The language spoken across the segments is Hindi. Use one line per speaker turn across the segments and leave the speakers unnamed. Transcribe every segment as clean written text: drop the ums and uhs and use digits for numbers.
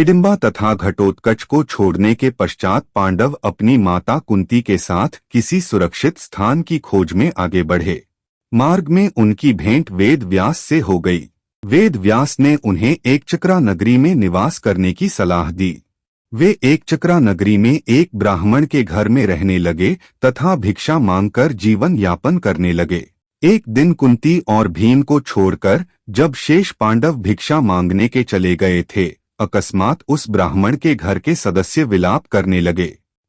हिडिंबा तथा घटोत्कच को छोड़ने के पश्चात पांडव अपनी माता कुंती के साथ किसी सुरक्षित स्थान की खोज में आगे बढ़े। मार्ग में उनकी भेंट वेद व्यास से हो गई। वेद व्यास ने उन्हें एकचक्रा नगरी में निवास करने की सलाह दी। वे एकचक्रा नगरी में एक ब्राह्मण के घर में रहने लगे तथा भिक्षा मांगकर जीवन यापन करने लगे। एक दिन कुंती और भीम को छोड़कर जब शेष पांडव भिक्षा मांगने के चले गए थे, अकस्मात उस ब्राह्मण के घर के सदस्य विलाप करने लगे।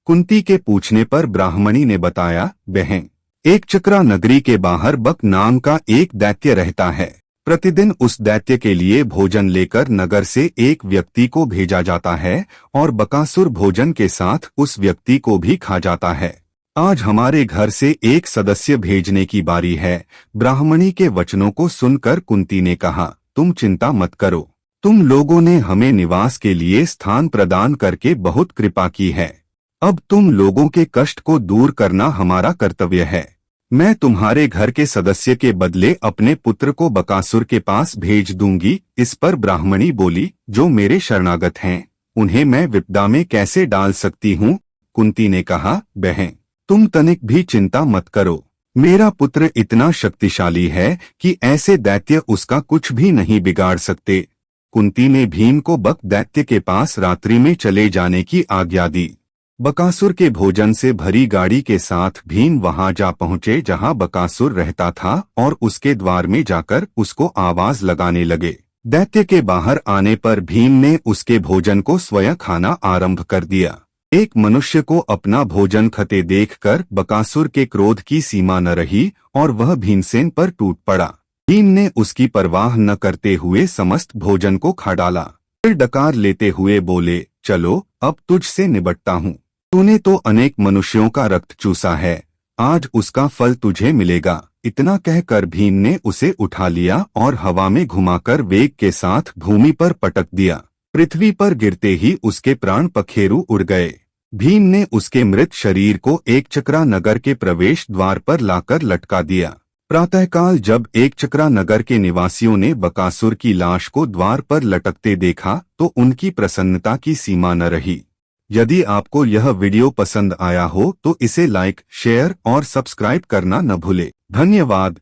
कुंती के पूछने पर ब्राह्मणी ने बताया, बहन, एकचक्रा नगरी के बाहर बक नाम का एक दैत्य रहता है। प्रतिदिन उस दैत्य के लिए भोजन लेकर नगर से एक व्यक्ति को भेजा जाता है और बकासुर भोजन के साथ उस व्यक्ति को भी खा जाता है। आज हमारे घर से एक सदस्य भेजने की बारी है। ब्राह्मणी के वचनों को सुनकर कुंती ने कहा, तुम चिंता मत करो। तुम लोगों ने हमें निवास के लिए स्थान प्रदान करके बहुत कृपा की है। अब तुम लोगों के कष्ट को दूर करना हमारा कर्तव्य है। मैं तुम्हारे घर के सदस्य के बदले अपने पुत्र को बकासुर के पास भेज दूंगी। इस पर ब्राह्मणी बोली, जो मेरे शरणागत हैं, उन्हें मैं विपदा में कैसे डाल सकती हूँ? कुंती ने कहा, बहन, तुम तनिक भी चिंता मत करो। मेरा पुत्र इतना शक्तिशाली है कि ऐसे दैत्य उसका कुछ भी नहीं बिगाड़ सकते। कुंती ने भीम को बक दैत्य के पास रात्रि में चले जाने की आज्ञा दी। बकासुर के भोजन से भरी गाड़ी के साथ भीम वहां जा पहुंचे जहां बकासुर रहता था और उसके द्वार में जाकर उसको आवाज लगाने लगे। दैत्य के बाहर आने पर भीम ने उसके भोजन को स्वयं खाना आरंभ कर दिया। एक मनुष्य को अपना भोजन खते देखकर बकासुर के क्रोध की सीमा न रही और वह भीमसेन पर टूट पड़ा। भीम ने उसकी परवाह न करते हुए समस्त भोजन को खा डाला। फिर डकार लेते हुए बोले, चलो अब तुझसे निबटता हूँ। तूने तो अनेक मनुष्यों का रक्त चूसा है, आज उसका फल तुझे मिलेगा। इतना कहकर भीम ने उसे उठा लिया और हवा में घुमाकर वेग के साथ भूमि पर पटक दिया। पृथ्वी पर गिरते ही उसके प्राण पखेरु उड़ गए। भीम ने उसके मृत शरीर को एकचक्रा नगर के प्रवेश द्वार पर लाकर लटका दिया। प्रातःकाल जब एकचक्रा नगर के निवासियों ने बकासुर की लाश को द्वार पर लटकते देखा तो उनकी प्रसन्नता की सीमा न रही। यदि आपको यह वीडियो पसंद आया हो तो इसे लाइक, शेयर और सब्सक्राइब करना न भूले। धन्यवाद।